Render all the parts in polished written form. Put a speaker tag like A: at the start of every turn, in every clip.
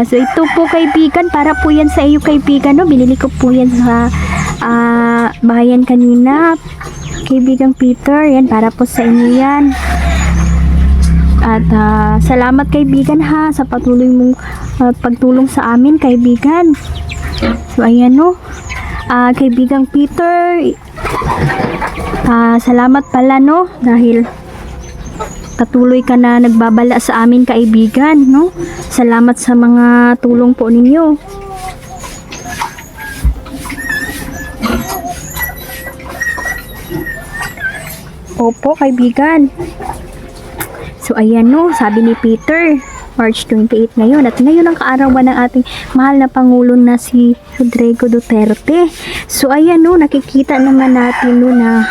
A: So ito po kaibigan, para po yan sa iyo kaibigan, no? Binili ko po yan sa bahayan kanina. Kaibigang Peter, yan para po sa inyo yan. At salamat kaibigan ha sa patuloy mong pagtulong sa amin kaibigan. So ayan no. Kaibigang Peter, salamat pala no dahil patuloy ka na nagbabala sa amin kaibigan no. Salamat sa mga tulong po ninyo. Opo kaibigan. So ayan no, sabi ni Peter, March 28 ngayon at ngayon ang kaarawan ng ating mahal na Pangulo na si Rodrigo Duterte. So ayan no, nakikita naman natin no na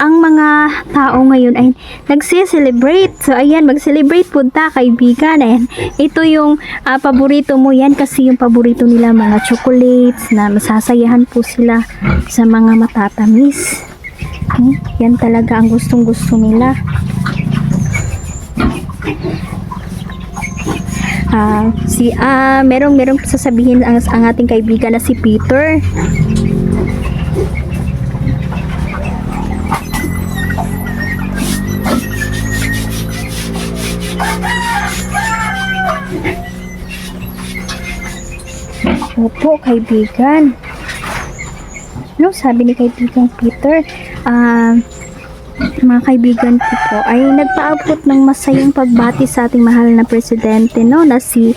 A: ang mga tao ngayon ay nagse-celebrate. So ayan, mag-celebrate punta kaibigan. Ayan, ito yung paborito mo yan kasi yung paborito nila mga chocolates na masasayahan po sila sa mga matatamis. Yan talaga ang gustong-gusto nila. Merong sasabihin ang ating kaibigan na si Peter. Opo, kaibigan. No, sabi ni kaibigan Peter, mga kaibigan ko po ay nagpaabot ng masayang pagbati sa ating mahal na presidente no na si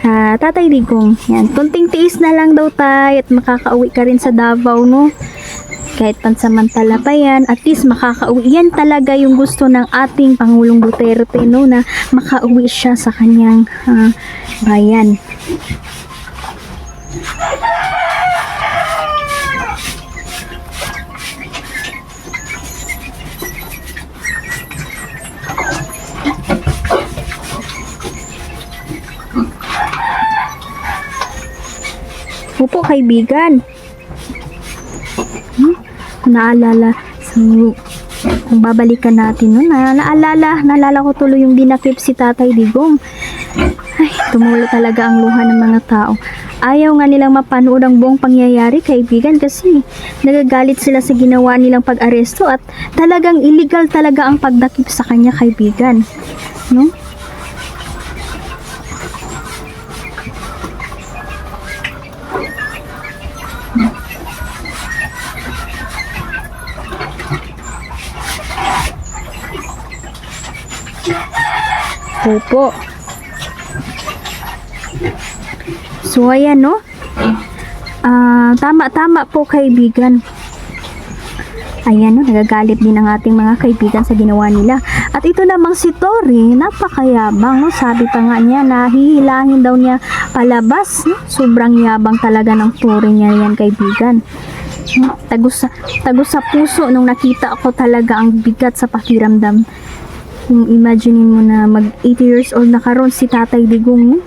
A: Tatay Digong. Yan, kunting tiis na lang daw tayo at makakauwi ka rin sa Davao no. Kahit pansamantala pa yan, at least makakauwi. Yan talaga yung gusto ng ating Pangulong Duterte no na makauwi siya sa kanyang bayan. Opo kaibigan. Kung naalala, kung babalikan natin no, naalala ko tuloy yung dinakip si Tatay Digong. Ay, tumulo talaga ang luha ng mga tao. Ayaw nga nilang mapanood ang buong pangyayari kaibigan kasi nagagalit sila sa ginawa nilang pag-aresto at talagang illegal talaga ang pagdakip sa kanya kaibigan. No? Opo. So ayan no. Tama po kaibigan. Ayan no, nagagalit din ang ating mga kaibigan sa ginawa nila. At ito namang si Tori, napakayabang no. Sabi pa nga niya na hihilangin daw niya palabas. No? Sobrang yabang talaga ng Tori niya yan kaibigan. Tagos sa puso nung nakita ko talaga ang bigat sa pakiramdam. Kung imagine mo na mag 80 years old na karon si Tatay Digong.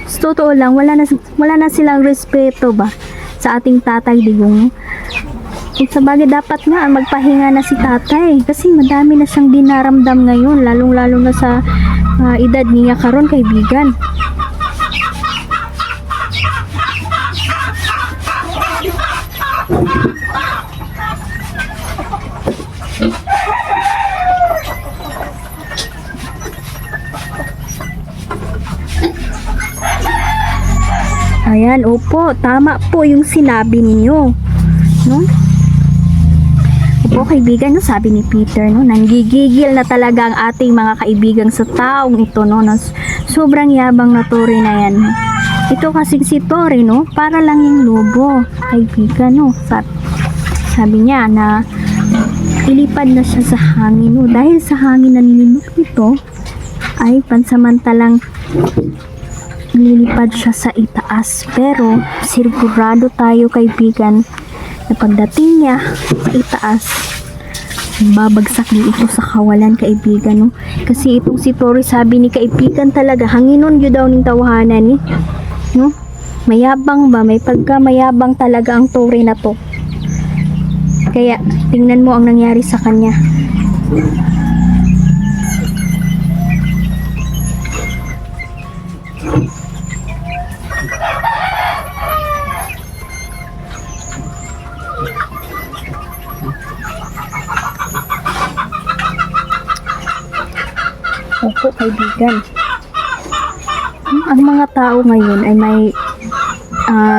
A: Sa totoo lang, wala na silang respeto ba sa ating Tatay Digong. Kung sabagay dapat nga magpahinga na si Tatay kasi madami na siyang dinaramdam ngayon, lalong-lalo na sa edad niya karon kaibigan. Ayan, opo, tama po yung sinabi ninyo. No? Opo, kaibigan, no, sabi ni Peter, no, nanggigigil na talaga ang ating mga kaibigan sa taong ito, no, na sobrang yabang na Tori na yan. Ito kasing si Tori, no, para lang yung lobo, kaibigan, no, sabi niya na ilipad na siya sa hangin, no, dahil sa hangin na nilunok nito, ay pansamantalang lilipad siya sa itaas, pero sigurado tayo kaibigan na pagdating niya sa itaas babagsak din ito sa kawalan kaibigan no? Kasi itong si Tori sabi ni kaibigan talaga hanginon yun daw ning tawahanan no? Mayabang ba, may pagka mayabang talaga ang Tori na to, kaya tingnan mo ang nangyari sa kanya. Opo, kaibigan. Ang mga tao ngayon ay may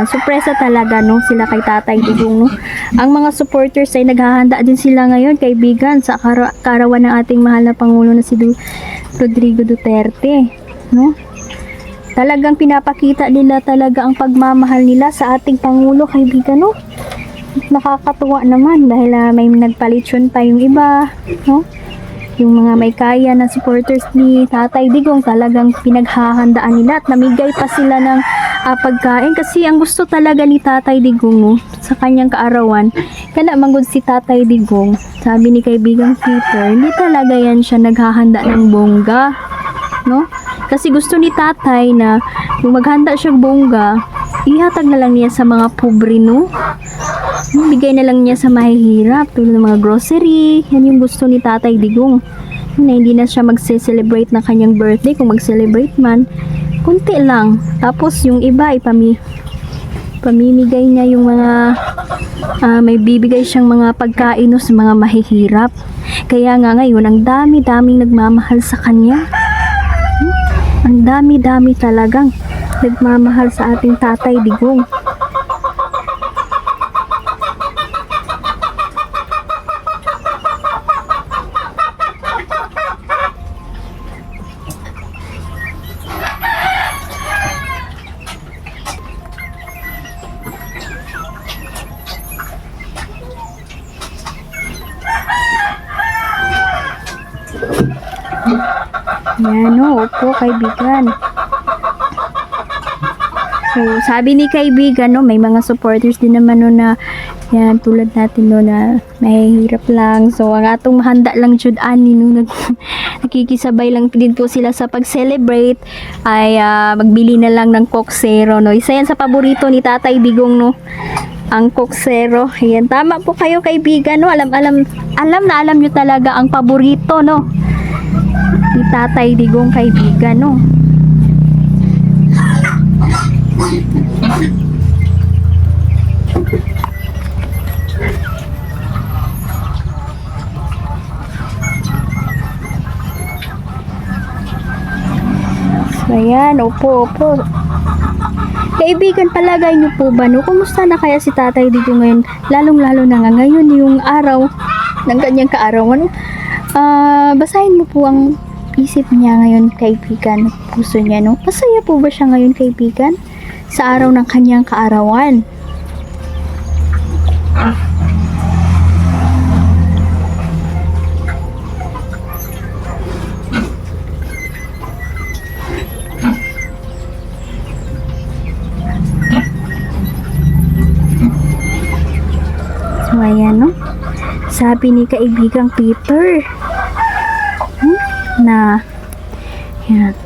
A: sorpresa talaga, no, sila kay Tatay Digong, no. Ang mga supporters ay naghahanda din sila ngayon, kaibigan, sa karawan ng ating mahal na Pangulo na si Rodrigo Duterte, no. Talagang pinapakita nila talaga ang pagmamahal nila sa ating Pangulo, kaibigan, no. Nakakatuwa naman dahil may nagpalitsyon pa yung iba, no. Yung mga may kaya na supporters ni Tatay Digong, talagang pinaghahandaan nila at namigay pa sila ng pagkain kasi ang gusto talaga ni Tatay Digong, no, sa kanyang kaarawan, kana manggod si Tatay Digong, sabi ni kaibigang Peter, hindi talaga yan siya naghahanda ng bongga, no, kasi gusto ni Tatay na kung maghanda siya bongga, ihatag na lang niya sa mga pobre, no. Bigay na lang niya sa mahihirap tulad ng mga grocery. Yan yung gusto ni Tatay Digong, na hindi na siya magse-celebrate ng kanyang birthday. Kung mag-celebrate man, kunti lang. Tapos yung iba pamimigay niya yung mga may bibigay siyang mga pagkain, no, sa mga mahihirap. Kaya nga ngayon ang dami-daming nagmamahal sa kanya. Ang dami-dami talagang nagmamahal sa ating Tatay Digong. Yan, no, opo, kaibigan. So, sabi ni kaibigan, no, may mga supporters din naman, no, na yan, tulad natin, no, na mahihirap lang. So, ang atong handa lang jud ani, no, nakikisabay lang din po sila sa pag-celebrate ay magbili na lang ng Coke Zero, no. Isa yan sa paborito ni Tatay Digong, no, ang Coke Zero. Ayan, tama po kayo, kaibigan, no. Alam nyo talaga ang paborito, no, ni Tatay Digong, kaibigan, no. So, ayan, opo. Kaibigan, palagay niyo po ba, no, kumusta na kaya si Tatay Digong ngayon? Lalong-lalo na nga ngayon, yung araw ng kanyang kaarawan. Basahin mo po ang isip niya ngayon, kaibigan, puso niya, no? Masaya po ba siya ngayon, kaibigan, sa araw ng kanyang kaarawan? So, ayan, no? Sabi ni kaibigang Peter, na yan,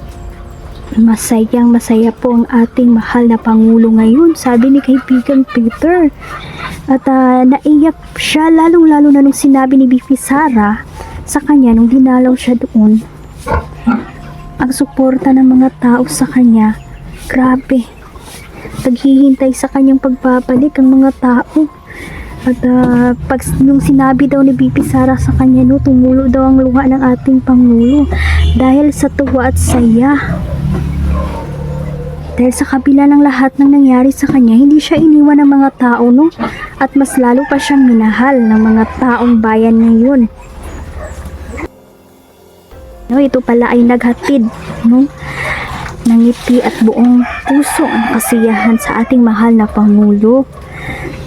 A: masaya po ang ating mahal na Pangulo ngayon, sabi ni kaibigan Peter. At naiyak siya, lalong-lalo na nung sinabi ni Bibi Sara sa kanya nung dinalaw siya doon. Ang suporta ng mga tao sa kanya, grabe, naghihintay sa kanyang pagbabalik ang mga tao. At pag nung sinabi daw ni Bibi Sara sa kanya, no, tumulo daw ang luha ng ating Pangulo dahil sa tuwa at saya. Dahil sa kabila ng lahat ng nangyari sa kanya, hindi siya iniwan ng mga tao, no, at mas lalo pa siyang minahal ng mga taong bayan ngayon. No, ito pala ay naghatid, no, ng ngiti at buong puso ang kasiyahan sa ating mahal na Pangulo.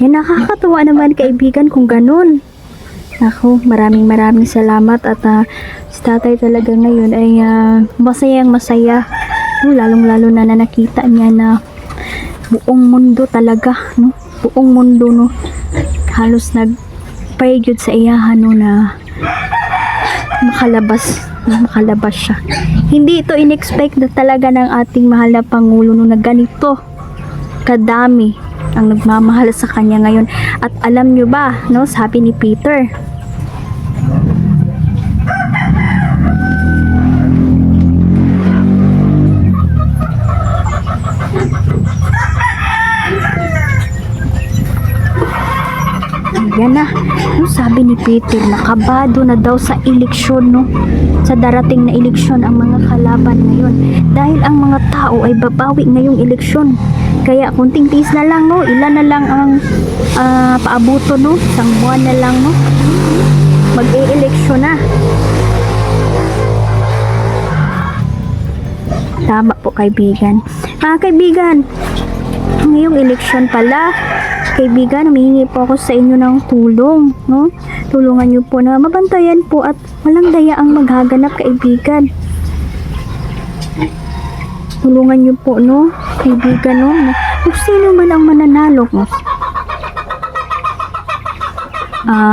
A: Yan, nakakatuwa naman, kaibigan, kung ganun. Ako, maraming salamat at si Tatay talaga ngayon ay masayang masaya, no, lalong-lalo na nakita niya na buong mundo talaga, no, buong mundo, no, halos nag-pray gyud sa iyahan, no, na makalabas siya. Hindi ito in-expect na talaga ng ating mahal na Pangulo, no, na ganito kadami ang nagmamahal sa kanya ngayon. At alam nyo ba, no, sabi ni Peter, yan na, no, sabi sabi ni Peter, nakabado na daw sa eleksyon, no? Sa darating na eleksyon ang mga kalaban ngayon. Dahil ang mga tao ay babawi ngayong eleksyon. Kaya kunting tiis na lang, no? Ilan na lang ang paabuto, no? Isang buwan na lang, no? Mag-e-eleksyon na. Tama po, kaibigan. Kaibigan, ngayong eleksyon pala, kaibigan, humihingi po ako sa inyo ng tulong, no? Tulungan niyo po na mabantayan po at walang daya ang maghaganap, kaibigan. Tulungan niyo po, no? Kaibigan, no? Kung sino man ang mananalo, no?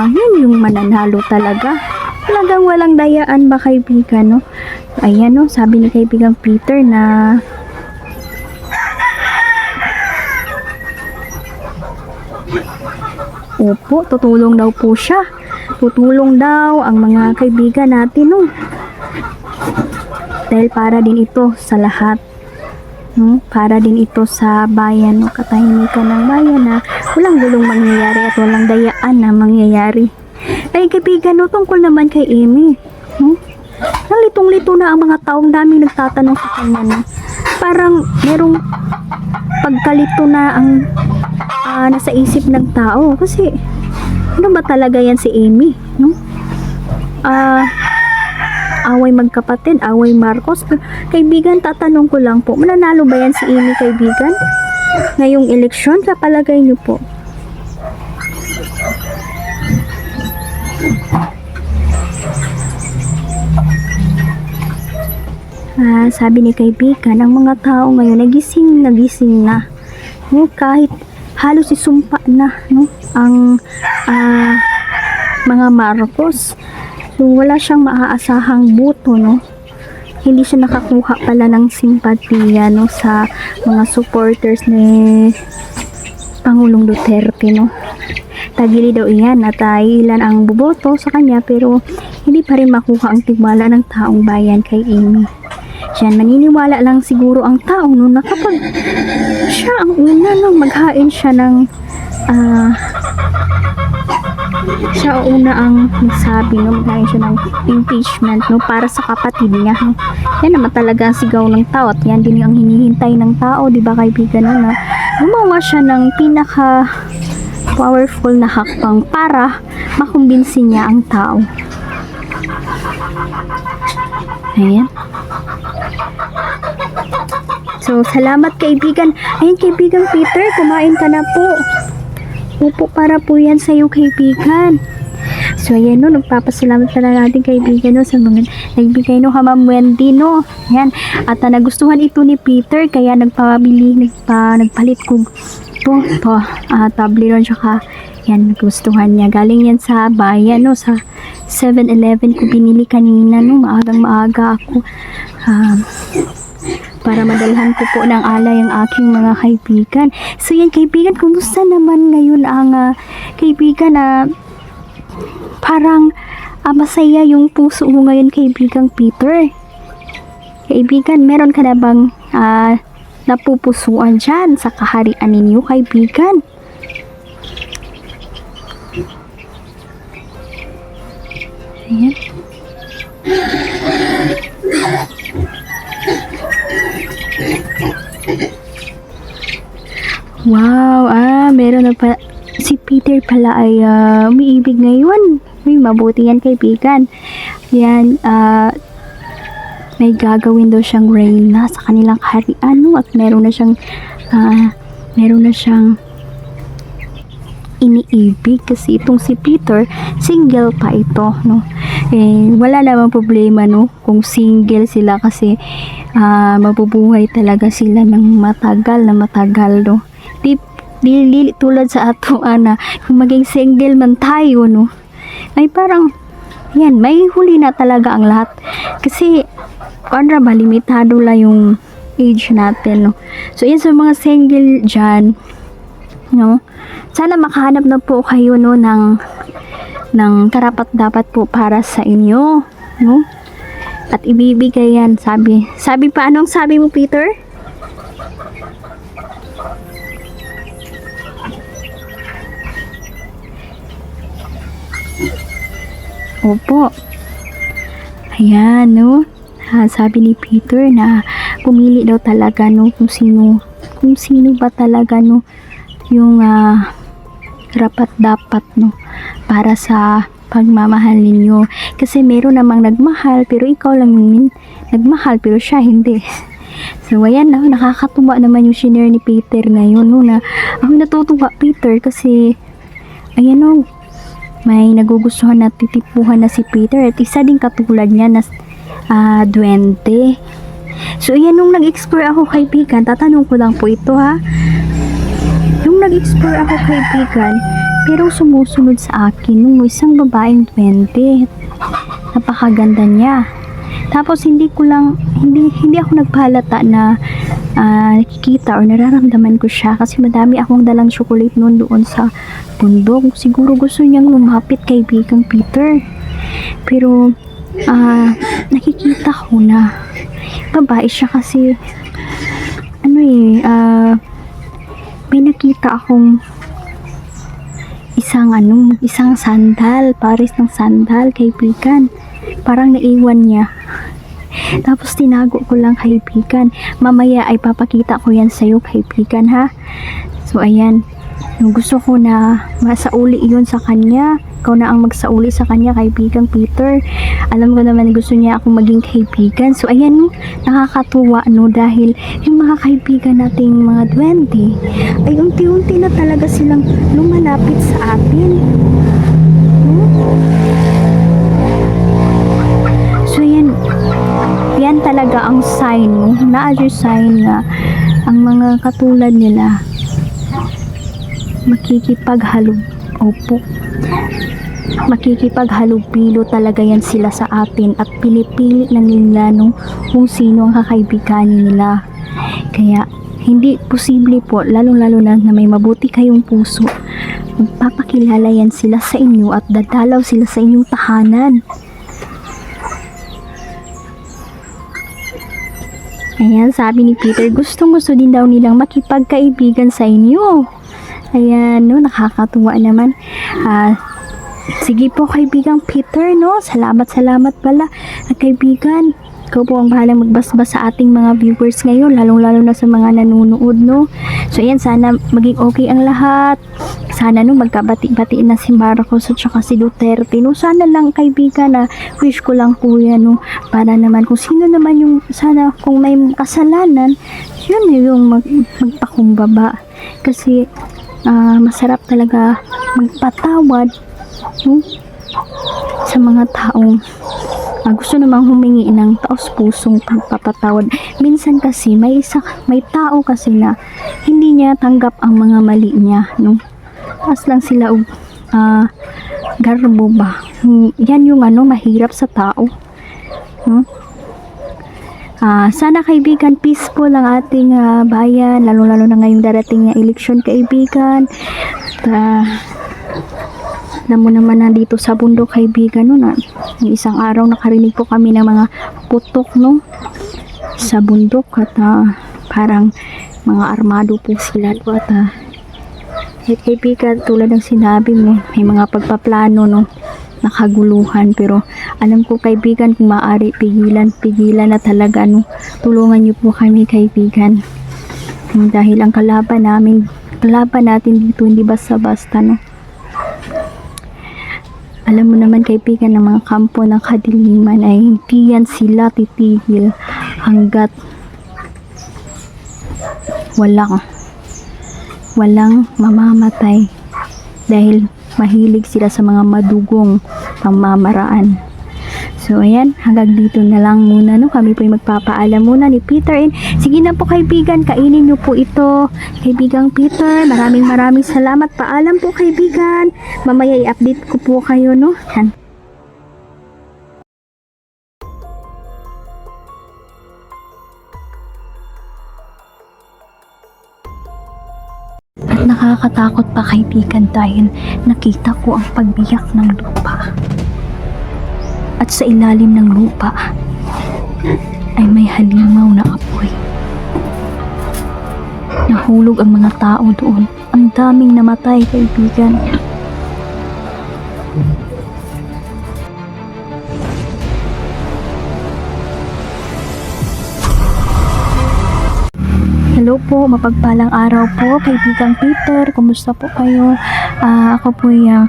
A: Yun yung mananalo talaga. Talagang walang dayaan ba, kaibigan, no? Ayan, no? Sabi ni kaibigan Peter na opo, tutulong daw po siya. Tutulong daw ang mga kaibigan natin, no? Dahil para din ito sa lahat, no? Para din ito sa bayan, no? Katahimikan ng bayan na walang gulong mangyayari at walang dayaan na mangyayari. Ay, kaibigan, no? Tungkol naman kay Amy, no? Nalitong-lito na ang mga taong daming nagtatanong sa kanya, no? Parang merong pagkalito na ang nasa isip ng tao kasi ano ba talaga yan si Amy, no? Away magkapatid, away Marcos. Kaibigan, tatanong ko lang po, mananalo ba yan si Amy, kaibigan? Ngayong eleksyon, sa palagay niyo po? Sabi ni kaibigan, ang mga tao ngayon nagising na, no? Kahit halos isumpa na, no? Ang mga Marcos. So wala siyang maaasahang boto, no? Hindi siya nakakuha pala ng simpatiya, no, sa mga supporters ni Pangulong Duterte, no? Tagili daw iyan at ilan ang buboto sa kanya pero hindi pa rin makuha ang tiwala ng taong bayan kay Amy. Yan, maniniwala lang siguro ang tao, no, na kapag siya ang una, no, maghain siya ng siya una ang nagsabi, no, maghain siya ng impeachment, no, para sa kapatid niya, no. Yan naman talaga ang sigaw ng tao at yan din ang hinihintay ng tao, di ba, kaibigan, no, na gumawa siya ng pinaka powerful na hakbang para makumbinsin niya ang tao. Ayan. So, salamat, kaibigan. Ayun, kaibigan Peter, kumain ka na po. Upo para po yan sa'yo, kaibigan. So, ayan, no, nagpapasalamat pala natin, kaibigan, no, sa mga nagbigay, no, Ma'am Wendy, no. Ayan. At nagustuhan ito ni Peter, kaya nagpalit ko ito, Toblerone, tsaka, yan, nagustuhan niya. Galing yan sa bayan, no, sa 7-Eleven ko binili kanina, no, maaga ako. Para madalhan ko po ng alay ang aking mga kaibigan. So yan, kaibigan, kumusta naman ngayon ang kaibigan na parang masaya yung puso mo ngayon, kaibigan Peter? Kaibigan, meron ka na bang napupusuan dyan sa kaharian ninyo, kaibigan? Ayan. Wow, meron na pa si Peter pala ay umiibig ngayon. Uy, mabuti yan, kaibigan. Yan, may gagawin daw siyang reyna sa kanilang kaharian, no? At meron na siyang iniibig kasi itong si Peter, single pa ito, no? Wala namang problema, no, kung single sila kasi mabubuhay talaga sila ng matagal, no? Di tulad sa ato, kung maging single man tayo, no, ay parang yan, may huli na talaga ang lahat kasi limitado lang yung age natin, no? So yan, sa mga single dyan, no, sana makahanap na po kayo, no, ng karapat-dapat po para sa inyo, no? At ibibigay yan, sabi pa, anong sabi mo, Peter? Opo. Ayan, no? Sabi ni Peter na pumili daw talaga, no, kung sino ba talaga, no, yung rapat dapat, no, para sa pagmamahal ninyo. Kasi meron namang nagmahal pero ikaw lang yung nagmahal pero siya hindi. So ayan, no, nakakatuwa naman yung shinare ni Peter ngayon, no, na ako natutuwa, Peter, kasi ayan, no, may nagugustuhan na titipuhan na si Peter at isa din katulad niya na 20. So ayan, nung nag-explore ako kaibigan, tatanong ko lang po ito, ha. Nung nag-explore ako kaibigan, pero sumusunod sa akin nung isang babaeng 20. Napakaganda niya. Tapos hindi ako nagpahalata na nakikita or nararamdaman ko siya kasi madami akong dalang chocolate noon doon sa bundok. Siguro gusto niyang lumapit kaibigang Peter. Pero nakikita ko na babae siya kasi may nakita akong isang sandal, pares ng sandal, kaibigan. Parang naiwan niya. Tapos tinago ko lang, kaibigan. Mamaya ay papakita ko yan sa'yo, kaibigan, ha. So ayan, gusto ko na masauli yun sa kanya. Ikaw na ang magsauli sa kanya, kaibigan Peter. Alam ko naman gusto niya akong maging kaibigan. So ayan, nakakatuwa, no, dahil yung mga kaibigan nating mga 20 ay unti-unti na talaga silang lumalapit sa atin. So yan talaga ang sign, no? Na-other sign na ang mga katulad nila makikipaghalubilo talaga yan sila sa atin at pinipili na nila, no, kung sino ang kakaibiganin nila. Kaya hindi posible po, lalong-lalo na may mabuti kayong puso, magpapakilala yan sila sa inyo at dadalaw sila sa inyong tahanan. Ayan, sabi ni Peter, gustong-gusto din daw nilang makipagkaibigan sa inyo. Ayan, no, nakakatuwa naman. Sige po, kaibigang Peter, no, salamat pala. At kaibigan, ikaw po ang bahalang magbasbas sa ating mga viewers ngayon, lalong-lalo na sa mga nanonood, no. So ayan, sana maging okay ang lahat. Sana, no, magkabati-bati na si Marcos at saka si Duterte, no. Sana lang, kaibigan, na wish ko lang po yan, no, para naman kung sino naman yung, sana kung may kasalanan, yun yung magpakumbaba. Kasi masarap talaga magpatawad, no, sa mga taong gusto namang humingi ng taos-pusong pagpapatawad. Minsan kasi may tao kasi na hindi niya tanggap ang mga mali niya, no. Taas lang sila garbo ba. Yan yung mahirap sa tao, no. Sana kaibigan, peaceful ang ating bayan, lalo-lalo na ngayong darating na eleksyon, kaibigan. Alam mo naman na dito sa bundok, kaibigan, no, na isang araw nakarinig po kami ng mga putok, no, sa bundok at parang mga armado po sila at kaibigan, tulad ng sinabi mo, may mga pagpaplano, no, nakaguluhan, pero alam ko, kaibigan, kung maaari pigilan na talaga, no. Tulungan niyo po kami, kaibigan, dahil ang kalaban natin dito hindi basta-basta, no. Alam mo naman, kaibigan, ng mga kampo ng kadiliman ay hindi yan sila titigil hanggat walang mamamatay, dahil mahilig sila sa mga madugong pamamaraan. So ayan, hanggang dito na lang muna, no. Kami po ay magpapaalam muna ni Peter. And sige na po, kaibigan, kainin niyo po ito, kaibigang Peter. Maraming salamat. Paalam po, kaibigan. Mamaya i-update ko po kayo, no. Yan. At nakakatakot pa, kaibigan, dahil nakita ko ang pagbiyak ng lupa. At sa ilalim ng lupa ay may halimaw na apoy. Nahulog ang mga tao doon. Ang daming namatay, kaibigan. Hello po, mapagpalang araw po, kaibigang Peter. Kumusta po kayo? Ako po yung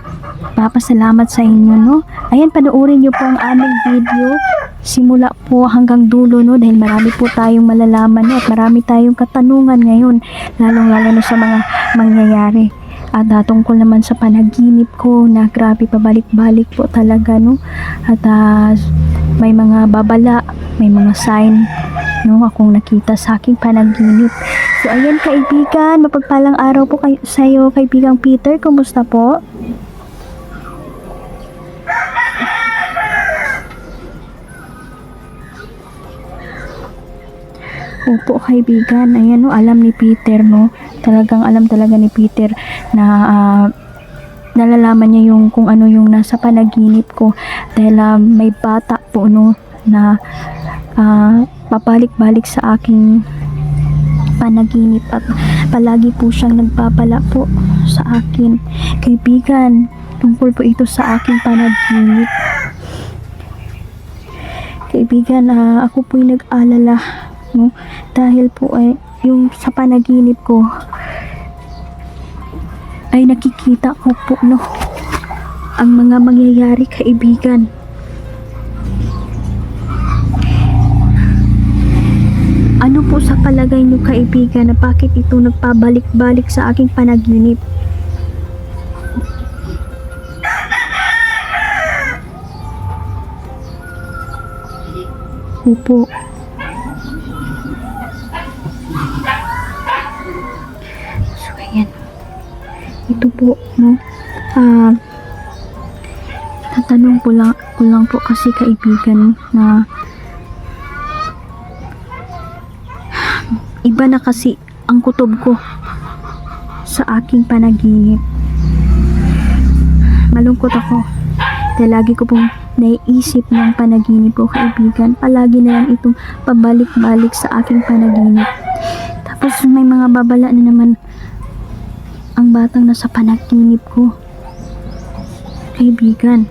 A: papasalamat sa inyo, no? Ayan, panoorin niyo po ang aming video. Simula po hanggang dulo, no? Dahil marami po tayong malalaman, no? At marami tayong katanungan ngayon, lalong-lalo na sa mga mangyayari. At tungkol naman sa panaginip ko na grabe, pabalik-balik po talaga, no? At may mga babala, may mga sign, no, akong nakita sa aking panaginip. So ayan kaibigan, mapagpalang araw po sa iyo kaibigang Peter. Kumusta po? Opo kaibigan, ayan, no, alam ni Peter, no, talagang alam talaga ni Peter na nalalaman niya yung kung ano yung nasa panaginip ko dahil may bata po, no, na papalik-balik sa aking panaginip at palagi po siyang nagpapala po sa akin. Kaibigan, tungkol po ito sa aking panaginip. Kaibigan, ako po'y nag-alala, no, dahil po ay yung sa panaginip ko ay nakikita ko po, no, ang mga mangyayari kaibigan. Ano po sa palagay niyo kaibigan na bakit ito nagpabalik-balik sa aking panaginip? Opo. So ayan. Ito po, no. Tatanong ko lang po kasi kaibigan na iba na kasi ang kutob ko sa aking panaginip. Malungkot ako dahil lagi ko pong naiisip ng panaginip ko kaibigan. Palagi na lang itong pabalik-balik sa aking panaginip. Tapos may mga babala na naman ang batang nasa panaginip ko kaibigan.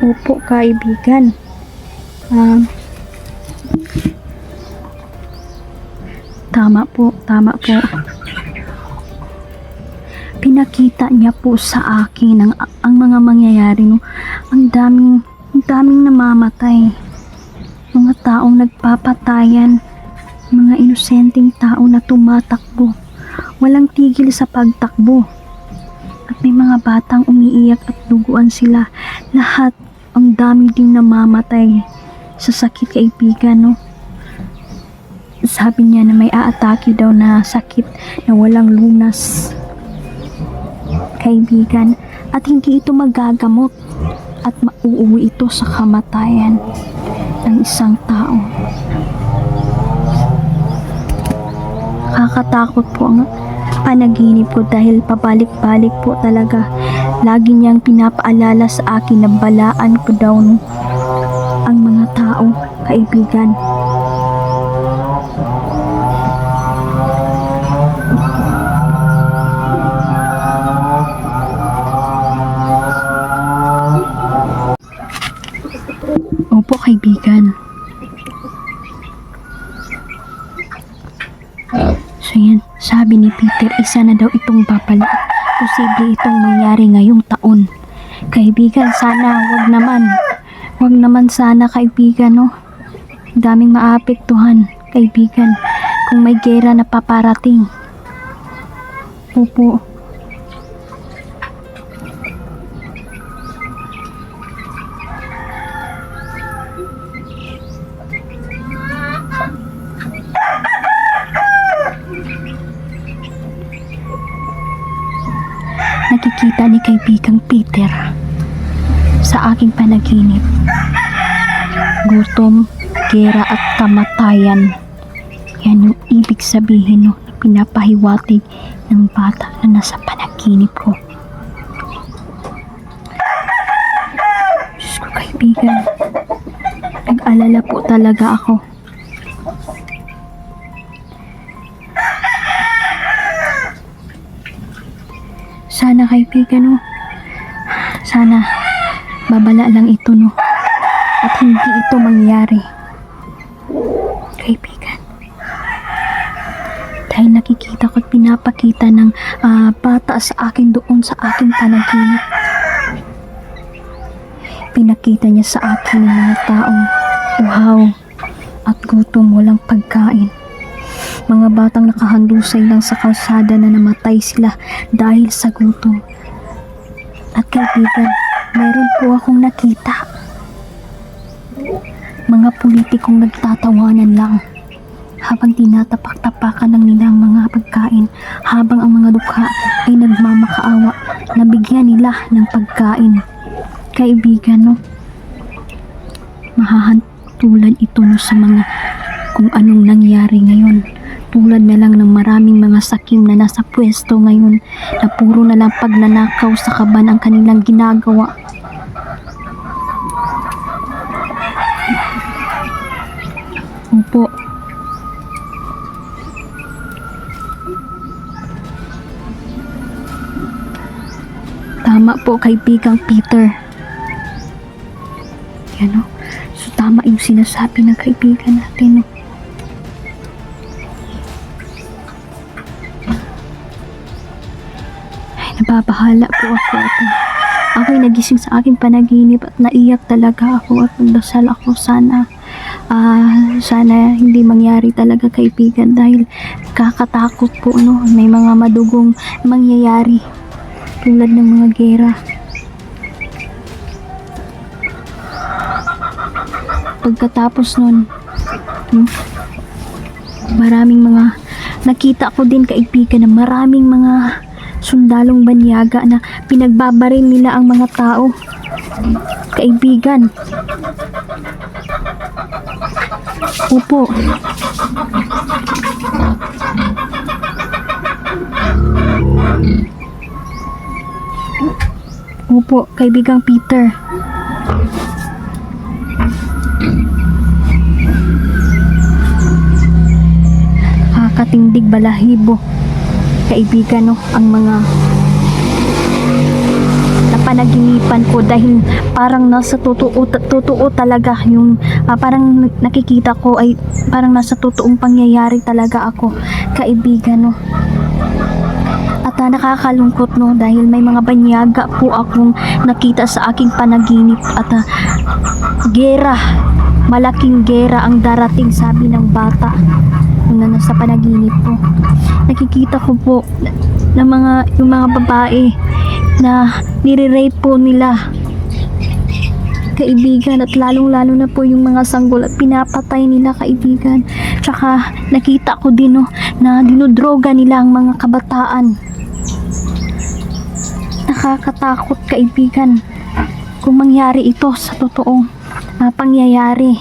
A: Opo kaibigan, tama po. Pinakita niya po sa akin ang mga mangyayari, no. Ang daming namamatay, mga taong nagpapatayan, mga inosenteng tao na tumatakbo, walang tigil sa pagtakbo. At may mga batang umiiyak at duguan sila. Lahat, ang dami ding namamatay sa sakit kaibigan, no. Sabi niya na may aatake daw na sakit na walang lunas kaibigan, at hindi ito magagamot at mauuwi ito sa kamatayan ng isang tao. Nakakatakot po ang panaginip ko dahil pabalik-balik po talaga. Lagi niyang pinapaalala sa akin na balaan ko daw, no, ang mga tao kaibigan. Opo kaibigan. So yan, sabi ni Peter, isa na daw itong babala. Posible itong mangyari ngayong taon. Kaibigan, sana wag naman sana kaibigan, no. Daming maapektuhan kaibigan kung may gera na paparating. Opo. Nakikita ni kaibigang Peter sa aking panaginip gutom, gera at kamatayan. Yan yung ibig sabihin, no, na pinapahiwatig ng bata na nasa panaginip ko. Diyos ko kaibigan, nag-alala po talaga ako. Sana kaibigan no. Sana babala lang ito no. At hindi ito mangyari. Kaibigan. Dahil nakikita ko at pinapakita ng bata sa akin doon sa aking panaginip. Pinakita niya sa akin ng mga taong uhaw at gutom, walang pagkain. Mga batang nakahandusay lang sa kalsada na namatay sila dahil sa gutom. At kaibigan, meron po akong nakita. Mga politikong nagtatawanan lang habang tinatapak-tapakan ng nila ang mga pagkain, habang ang mga dukha ay nagmamakaawa na bigyan nila ng pagkain. Kaibigan no, mahahantulad ito no sa mga kung anong nangyari ngayon. Tulad na lang ng maraming mga sakim na nasa pwesto ngayon na puro na lang pagnanakaw sa kaban ang kanilang ginagawa. Opo. Tama po kaibigang Peter. Yan o. So tama yung sinasabi ng kaibigan natin o. Ay, nababahala po ako at ako'y nagising sa aking panaginip at naiyak talaga ako at nagdasal ako sana hindi mangyari talaga kaibigan dahil kakatakot po no, may mga madugong mangyayari tulad ng mga gera. Pagkatapos nun maraming mga nakita ko din kaibigan na maraming mga sundalong banyaga na pinagbabaril nila ang mga tao kaibigan. Opo. Opo, kaibigang Peter. Katindig balahibo kaibigan no, ang mga napanaginipan ko dahil parang nasa totoo talaga yung parang nakikita ko ay parang nasa totoong pangyayari talaga ako kaibigan no. At nakakalungkot no dahil may mga banyaga po akong nakita sa aking panaginip at gera, malaking gera ang darating sabi ng bata na nasa panaginip po. Nakikita ko po na yung mga babae na nire-rape po nila kaibigan at lalong-lalo na po yung mga sanggol at pinapatay nila kaibigan. Tsaka nakita ko din no, na dinodroga nila ang mga kabataan. Nakakatakot kaibigan kung mangyari ito sa totoong pangyayari.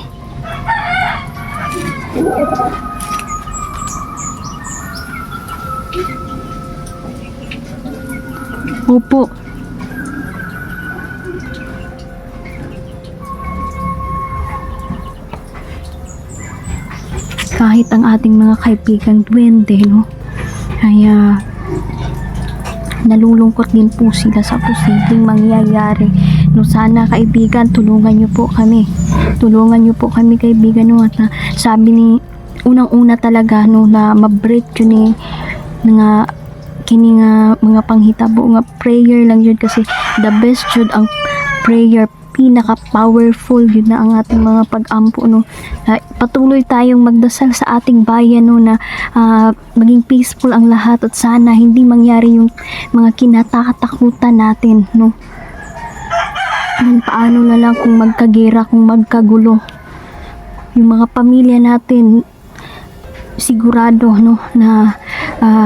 A: Opo. Kahit ang ating mga kaibigang duwende, no, ay nalulungkot din po sila sa posibleng mangyayari. No, sana kaibigan, tulungan niyo po kami. Tulungan niyo po kami kaibigan, no, at sabi ni unang-una talaga no na ma-break yun nga kini nga mga panghitabo nga prayer lang yun kasi the best yun ang prayer, pinaka powerful yun na ang ating mga pag-ampo no. Patuloy tayong magdasal sa ating bayan no na maging peaceful ang lahat at sana hindi mangyari yung mga kinatatakutan natin no. Paano na lang kung magkagera, kung magkagulo yung mga pamilya natin, sigurado no na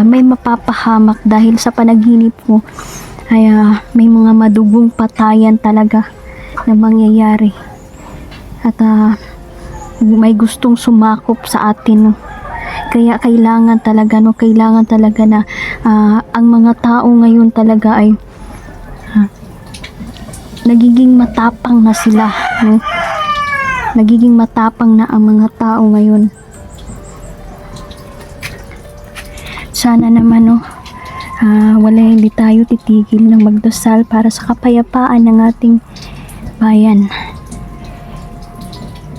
A: may mapapahamak dahil sa panaginip mo ay may mga madugong patayan talaga na mangyayari at may gustong sumakop sa atin no. Kaya kailangan talaga na ang mga tao ngayon talaga ay nagiging matapang na sila no. Nagiging matapang na ang mga tao ngayon. Sana naman no hindi tayo titigil ng magdasal para sa kapayapaan ng ating bayan.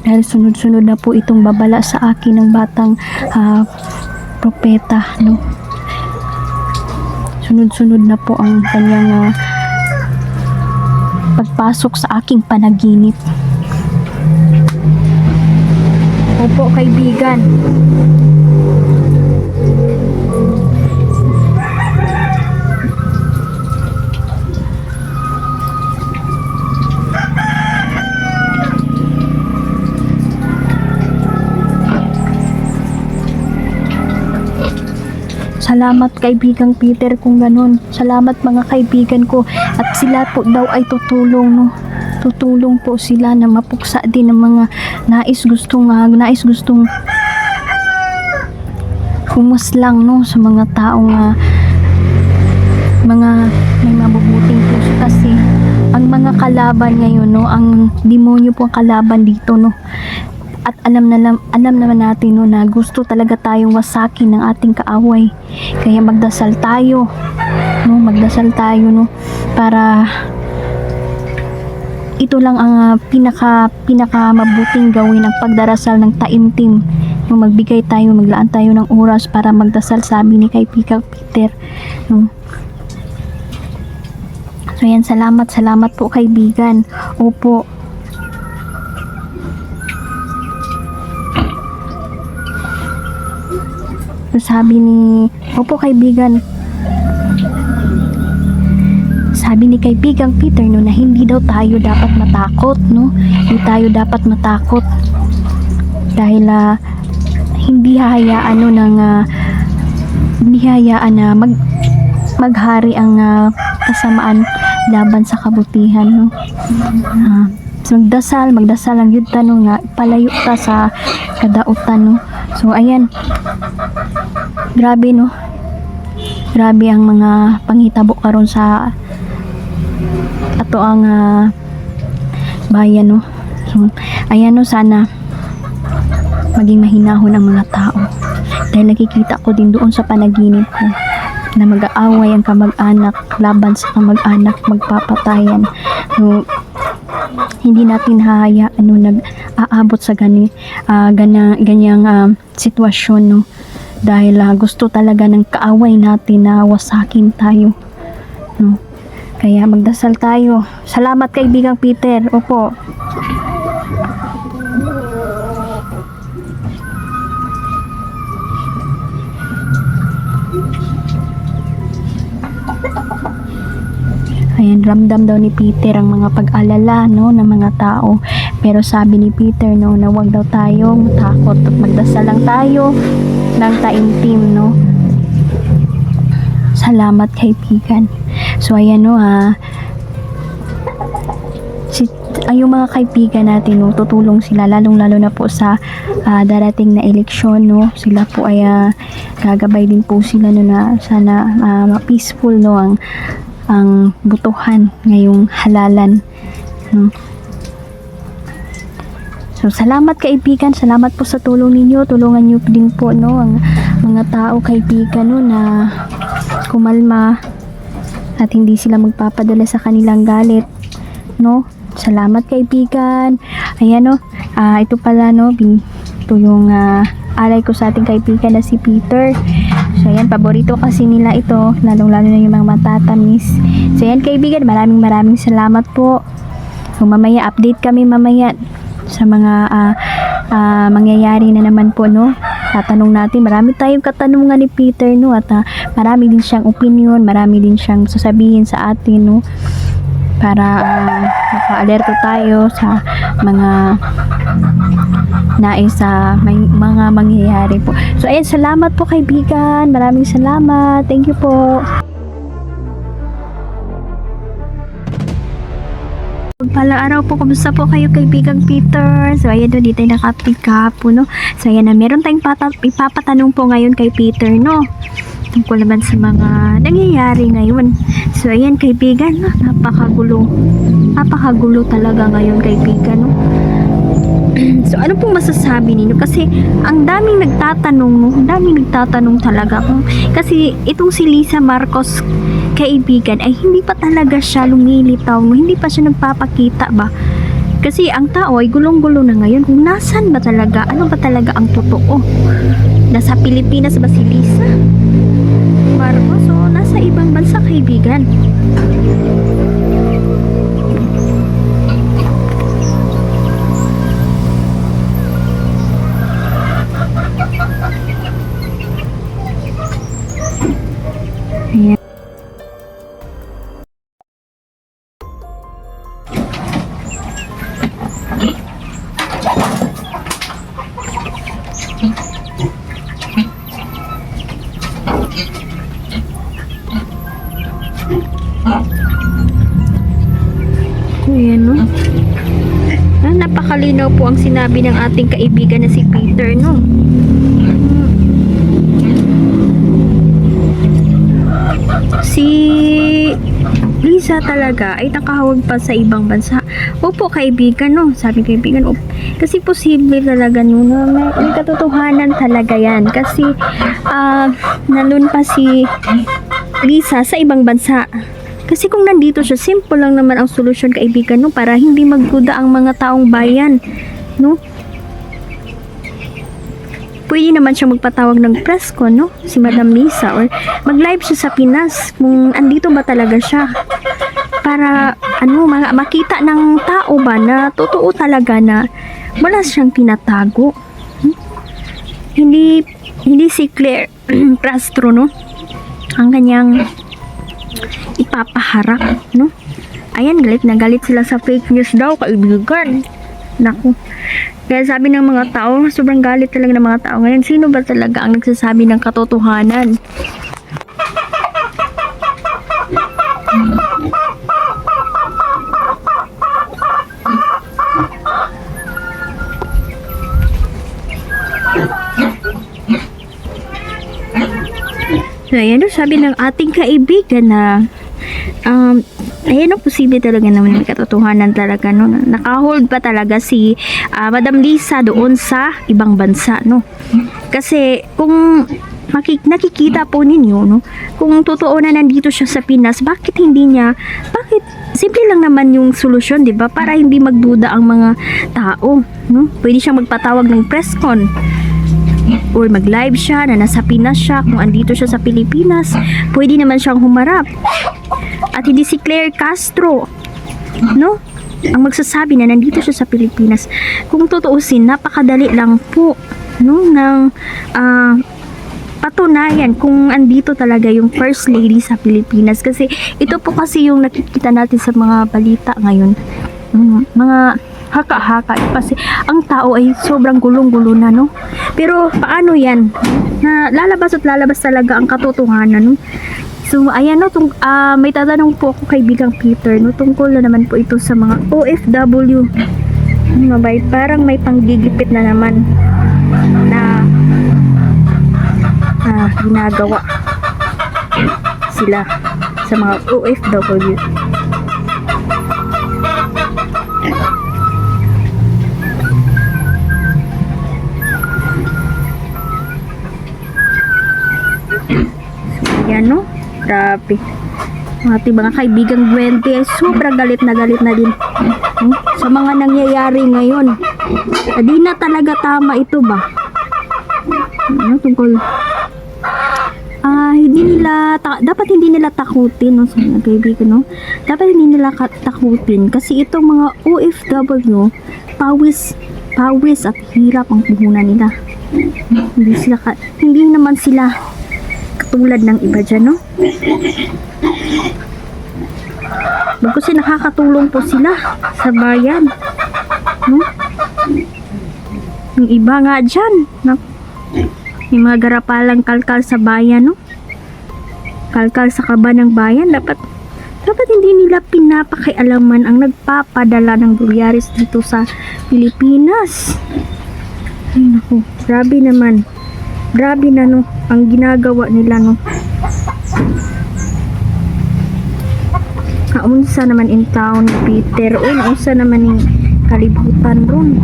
A: Dahil sunod-sunod na po itong babala sa akin ng batang propeta, no? Sunod-sunod na po ang kanyang pagpasok sa aking panaginip. Opo, kaibigan. Salamat kaibigang Peter kung ganun. Salamat mga kaibigan ko. At sila po daw ay tutulong, no? Tutulong po sila na mapuksa din ng mga nais gustong humuslang, no? Sa mga taong mga may mabubuting puso. Kasi ang mga kalaban ngayon, no? Ang demonyo po ang kalaban dito, no? At alam naman natin, no, na gusto talaga tayong wasakin ng ating kaaway. Kaya magdasal tayo, no, no, para ito lang ang pinaka mabuting gawin, ang pagdarasal ng taimtim. No, magbigay tayo, maglaan tayo ng oras para magdasal, sabi ni kaibigang Peter, no. So yan, salamat po kaibigan. Opo. Sabi ni kaibigan, sabi ni kaibigang Peter, no, na hindi daw tayo dapat matakot, no? Hindi tayo dapat matakot dahil hindi hahayaan, no, hindi hahayaan na maghari ang kasamaan laban sa kabutihan, no? So, magdasal ang yun tanong nga, palayo ta sa kadautan, no? So, ayan. Grabe, no? Grabe ang mga panghitabo karon sa ato ang bayan, no? So, ayan, no, sana maging mahinahon ang mga tao. Dahil nakikita ko din doon sa panaginip ko na mag-aaway ang kamag-anak laban sa kamag-anak, magpapatayan. So, hindi natin hahayaan, no, nag-aabot sa ganyang sitwasyon, no, dahil gusto talaga ng kaaway natin na wasakin tayo, no. Kaya magdasal tayo. Salamat kaibigang Peter. Opo. Ayan, ramdam daw ni Peter ang mga pag-alala, no, ng mga tao. Pero sabi ni Peter, no, na huwag daw tayong takot at magdasal lang tayo ng taimtim, no. Salamat kaibigan. So ayan, no, yung mga kaibigan natin, no, tutulong sila lalong-lalo na po sa darating na eleksyon, no. Sila po ay gagabay din po sila, no, na sana peaceful, no, ang butuhan ngayong halalan, no. So salamat kaibigan, salamat po sa tulong ninyo. Tulungan niyo din po, no, ang mga tao kaibigan, no, na kumalma at hindi sila magpapadala sa kanilang galit, no. Salamat kaibigan. Ayan, no, ito pala, no, ito yung alay ko sa ating kaibigan na si Peter. So ayan, paborito kasi nila ito, lalong-lalo na yung mga matatamis. So ayan kaibigan, maraming salamat po. So mamaya, update kami mamaya sa mga mangyayari na naman po, no. Tatanong natin, marami tayong katanungan ni Peter, no, at marami din siyang opinion, marami din siyang sasabihin sa atin, no, para maka-alerto tayo sa mga nais may mga mangyayari po. So ayan, salamat po kaibigan, maraming salamat, thank you po. Palang araw po, kumusta po kayo kaibigang Peter? So ayan, dito tayo naka-pick up po, no. So ayan, meron tayong ipapatanong po ngayon kay Peter, no, tungkol naman sa mga nangyayari ngayon. So ayan kaibigan, no, napakagulo talaga ngayon kaibigan, no. So ano pong masasabi ninyo? Kasi ang daming nagtatanong, no? Ang daming nagtatanong talaga kung kasi itong si Lisa Marcos kaibigan ay hindi pa talaga siya lumilitaw, no? Hindi pa siya nagpapakita ba? Kasi ang tao ay gulong-gulo na ngayon kung nasan ba talaga, ano ba talaga ang totoo. Nasa Pilipinas ba si Lisa Marcos o nasa ibang bansa kaibigan? Ayan. Ayan, no? Napakalinaw po ang sinabi ng ating kaibigan na si Peter, no? Si Lisa talaga ay nakahawag pa sa ibang bansa. Opo, kaibigan, no? Sabi kaibigan, opo. Kasi posible talaga, no? May katotohanan talaga yan. Kasi, nandun pa si Lisa sa ibang bansa. Kasi kung nandito siya, simple lang naman ang solusyon, kaibigan, no? Para hindi magduda ang mga taong bayan, no? Pwede naman siya magpatawag ng press con, no? Si Madam Lisa, or mag-live siya sa Pinas kung andito ba talaga siya. Para, makita ng tao ba na totoo talaga na wala siyang tinatago. Hindi si Claire Castro, no? Ang kanyang ipapaharap, no? Ayan, galit na galit sila sa fake news daw, kaibigan. Naku. Kaya sabi ng mga tao, sobrang galit talaga ng mga tao ngayon. Sino ba talaga ang nagsasabi ng katotohanan? So, ayan, sabi ng ating kaibigan na ayan, posible talaga naman may katotohanan talaga, no? Nakahold pa talaga si Madam Lisa doon sa ibang bansa, no? Kasi kung nakikita po ninyo, no? Kung totoo na nandito siya sa Pinas, bakit simple lang naman yung solusyon, di ba? Para hindi magduda ang mga tao, no? Pwede siyang magpatawag ng press con or mag-live siya na nasa Pinas siya. Kung andito siya sa Pilipinas, pwede naman siyang humarap. At hindi si Claire Castro, no? Ang magsasabi na nandito siya sa Pilipinas. Kung tutuusin, napakadali lang po, no? Ng patunayan kung andito talaga yung First Lady sa Pilipinas. Kasi ito po kasi yung nakikita natin sa mga balita ngayon. Mga haka-haka kasi ang tao ay sobrang gulong-gulo na, no? Pero paano yan? Na lalabas at lalabas talaga ang katotohanan, no? So ayan, no, may tatanong po ako kaibigang Peter, no, tungkol na naman po ito sa mga OFW. Mabay, parang may panggigipit na naman na ginagawa sila sa mga OFW. Yan, no? Grabe. Ating mga kaibigang Gwente, sobrang galit na din sa mga nangyayari ngayon. Di na talaga tama ito ba? Ano tungkol? Dapat hindi nila takutin, no? So, kaibigan, no? Dapat hindi nila takutin kasi itong mga OFW, pawis at hirap ang puhunan nila. Hindi naman sila katulad ng iba dyan, no? Kasi nakakatulong po sila sa bayan, no? Yung iba nga dyan, no? Yung mga garapalang kalkal sa bayan, no? Kalkal sa kaba ng bayan, dapat hindi nila pinapakialaman ang nagpapadala ng bulyaris dito sa Pilipinas. Ay naku, grabe naman. Grabe na, no, ang ginagawa nila, no. Naunsa naman in town, Peter. Uy, naunsa naman yung kalibutan ron.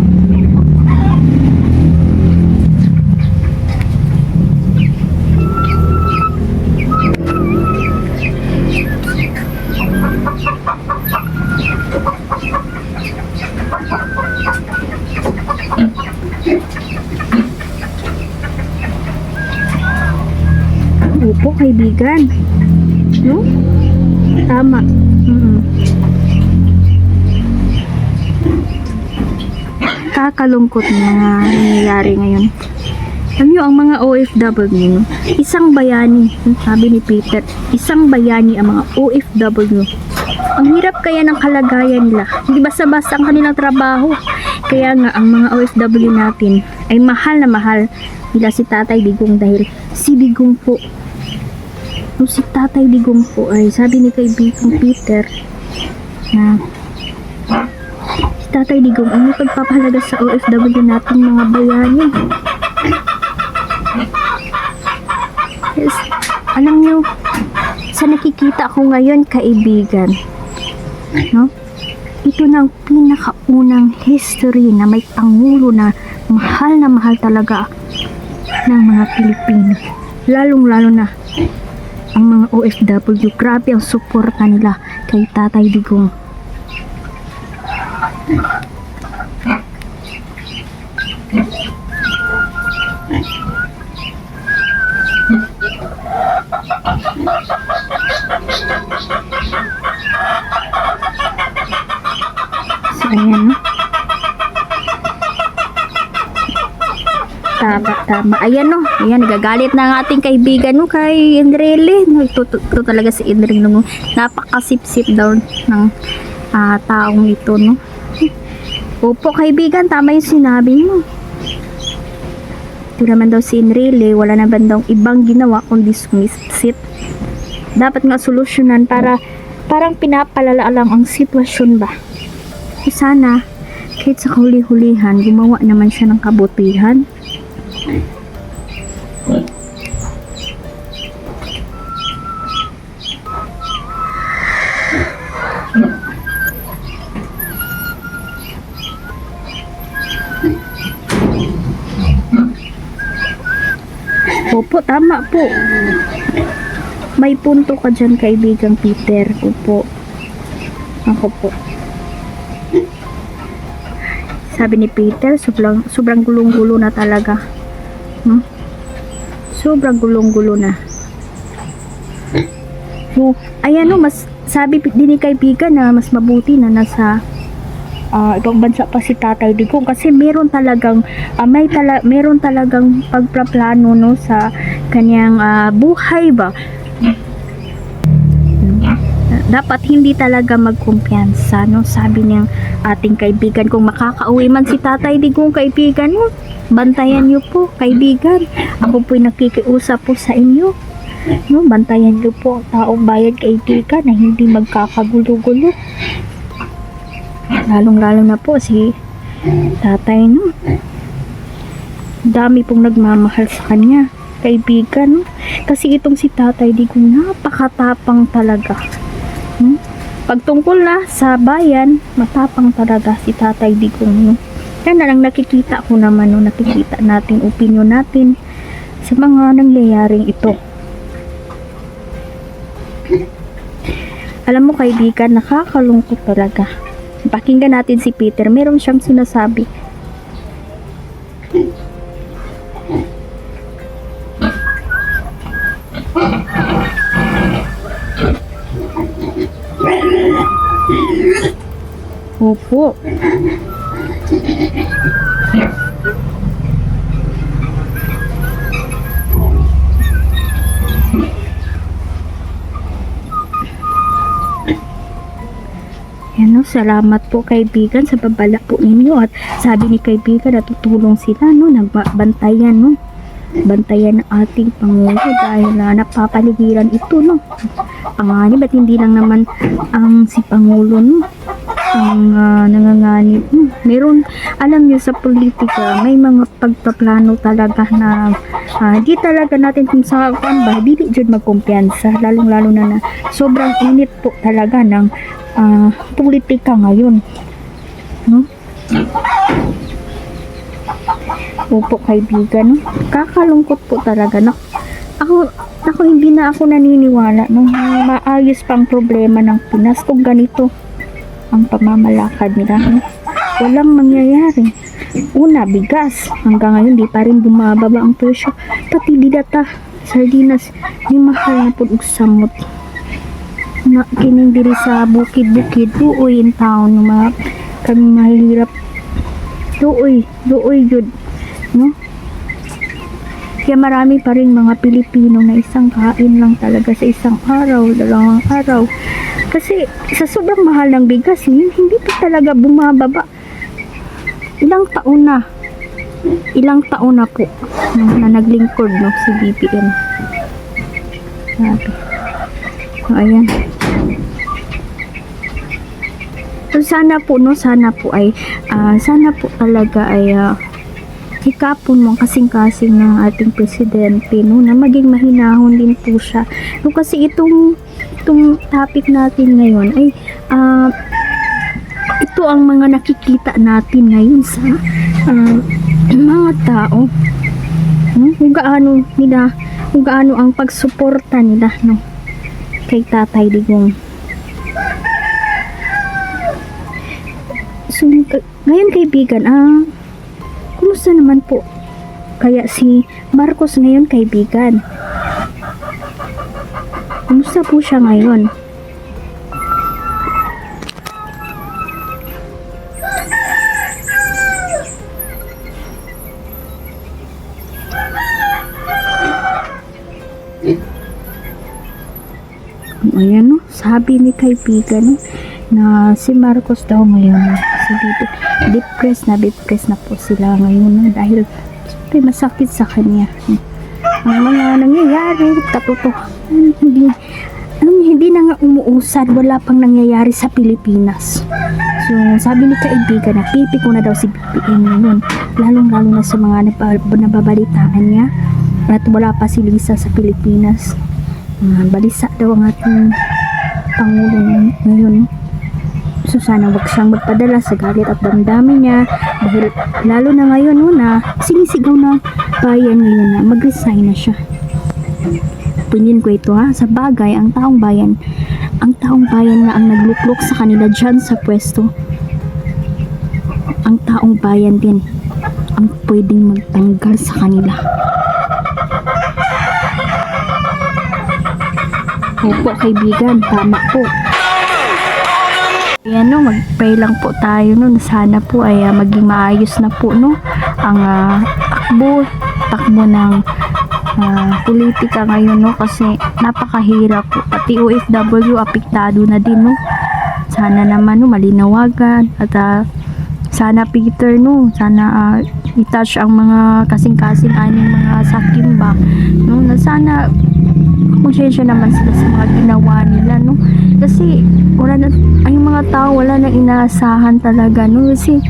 A: Opo, kaibigan. No? Tama. Kakalungkot ng mga nangyayari ngayon. Alam nyo, ang mga OFW, isang bayani, sabi ni Peter, isang bayani ang mga OFW. Ang hirap kaya ng kalagayan nila. Hindi basta-basta ang kanilang trabaho. Kaya nga, ang mga OFW natin ay mahal na mahal nila si Tatay Digong dahil si Digong po, si Tatay Digong po ay sabi ni kaibigang Peter na si Tatay Digong ay may pagpapahalaga sa OFW natin mga bayani. Yes. Alam nyo, sa nakikita ko ngayon kaibigan, no? Ito na ang pinakaunang history na may pangulo na mahal talaga ng mga Pilipino. Lalong-lalo na ang mga OFW. Grabe ang suporta nila kay Tatay Digong. So, ayan, no? Tama. Ayan, no? Ayan, nagagalit na ang ating kaibigan, no? Kay Enrile. No, ito talaga si Enrile, no? Napakasip-sip daw ng taong ito, no? Opo, kaibigan, tama yung sinabi mo. Ito naman daw si Enrile, wala naman daw ibang ginawa kundi sumisit. Dapat nga solusyonan para parang pinapalala lang ang sitwasyon ba. Sana kahit sa huli-hulihan gumawa naman siya ng kabutihan. Opo, tama po. May punto ka dyan, kaibigang Peter. Opo. Ako po. Sabi ni Peter, sobrang gulong-gulo na talaga. Sobrang gulong-gulo na. So, ayan no, mas sabi din ni kaibigan na mas mabuti na nasa ibang bansa pa si Tatay Digong kasi meron talagang meron talagang pagpaplano no sa kanyang buhay ba. Dapat hindi talaga magkumpiyansa, no? Sabi niyang ating kaibigan, kung makakauwi man si Tatay Digong, kaibigan mo, bantayan niyo po, kaibigan. Ako po'y nakikiusap po sa inyo. No? Bantayan niyo po taong bayan, kaibigan, na hindi magkakagulo-gulo. Lalong-lalo na po si Tatay, no? Dami pong nagmamahal sa kanya, kaibigan, no? Kasi itong si Tatay Digong, napakatapang talaga. Pagtungkol na sa bayan, matapang talaga si Tatay Digong. Yan na lang nakikita ko naman, no? Nakikita natin, opinion natin sa mga nangyayaring ito. Alam mo kaibigan, nakakalungkot talaga. Pakinggan natin si Peter, meron siyang sinasabi. Opo. Yan, no? Salamat po kaibigan sa babala po ninyo at sabi ni kaibigan na tutulong sila, no? Nagbantayan, no? Bantayan ng ating Pangulo dahil napapaligiran ito, no? Panganib, ba't hindi lang naman ang si Pangulo, no? Ang nanganganib, no? Meron, alam niyo sa politika, may mga pagpaplano talaga na di talaga natin kung sa ba, di dyan magkumpiyansa, lalong-lalo na sobrang init po talaga ng politika ngayon, no? Opo kaibigan, no? Kakalungkot po talaga, no? Ako hindi na ako naniniwala no maayos pang problema ng Pinas kung ganito ang pamamalakad nila, no? Walang mangyayari. Una, bigas. Hanggang ngayon, di pa rin bumababa ang presyo. Pati didata, sardinas, ni mahal na po og samot. Na, kining diri sa bukid-bukid, duoy in town, no, mga kami mahirap. Duoy yun. No? Kaya marami pa rin mga Pilipino na isang kain lang talaga sa isang araw, dalawang araw. Kasi sa sobrang mahal ng bigas, hindi pa talaga bumababa. Ilang taon na po na naglingkod, no, si BBM. Sabi. So, ayan. So, sana po talaga ay ikapon mo kasing-kasing ng ating presidente, no, na maging mahinahon din po siya. No, kasi itong topic natin ngayon ay ito ang mga nakikita natin ngayon sa mga tao, no? Kung gaano ang pagsuporta nila, no, kay Tatay Digong. So, ngayon kaibigan, kumusta naman po kaya si Marcos ngayon, kaibigan? Kumusta po siya ngayon? Ayan, no, sabi ni kaibigan, no, na si Marcos daw ngayon, depressed na po sila ngayon, no, dahil masakit sa kanya ang mga nangyayari, katotohanan, hindi na nga umuusad, wala pang nangyayari sa Pilipinas. So, sabi ni kaibigan, napipiko na daw si BBM ngayon, lalong-lalo na sa mga nababalitaan niya, at wala pa si Lisa sa Pilipinas. Balisa daw ang ating Pangulo ngayon. So, sana wag siyang magpadala sa galit at damdamin niya, dahil lalo na ngayon, no, na sinisigaw na bayan ngayon na mag-resign na siya. Opinion ko ito, sa bagay, ang taong bayan na ang nagluklok sa kanila dyan sa pwesto. Ang taong bayan din ang pwedeng magtanggal sa kanila. Opo kaibigan, tama po. Ayan, no, mag-pray lang po tayo, no, na sana po ay maging maayos na po, no, ang takbo ng politika ngayon, no, kasi napakahirap po. Pati OFW apektado na din, no. Sana naman, no, malinawagan at sana Peter, no, sana i-touch ang mga kasing-kasing aning mga sakimba, no, na sana konsensya naman sila sa mga ginawa nila, no, kasi ay mga tao wala nang inaasahan talaga, no, kasi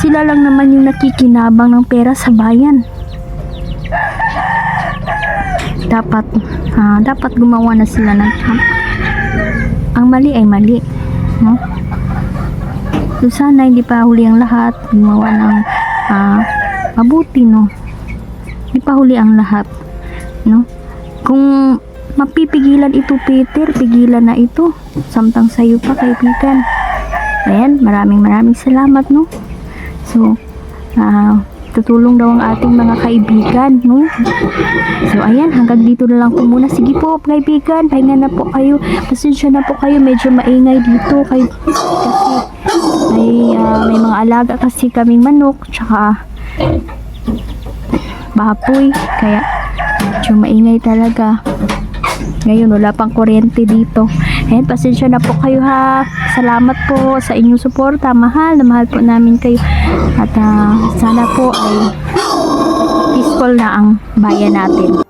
A: sila lang naman yung nakikinabang ng pera sa bayan. Dapat gumawa na sila ng ang mali ay mali, no. So, sana hindi pa huli ang lahat, gumawa ng mabuti, no, hindi pa huli ang lahat, no. Kung mapipigilan ito, Peter, pigilan na ito, samtang sayo pa kaibigan. Ayan, maraming salamat, no. So, tutulong daw ang ating mga kaibigan, no. So, ayan, hanggang dito na lang po muna. Sige po kaibigan, pahinga na po kayo, pasensya na po kayo, medyo maingay dito kasi may mga alaga kasi kaming manok tsaka baboy, kaya medyo maingay talaga. Ngayon, wala pang kuryente dito. Ayan, pasensya na po kayo, ha. Salamat po sa inyong suporta. Mahal na mahal po namin kayo. At sana po ay peaceful na ang bayan natin.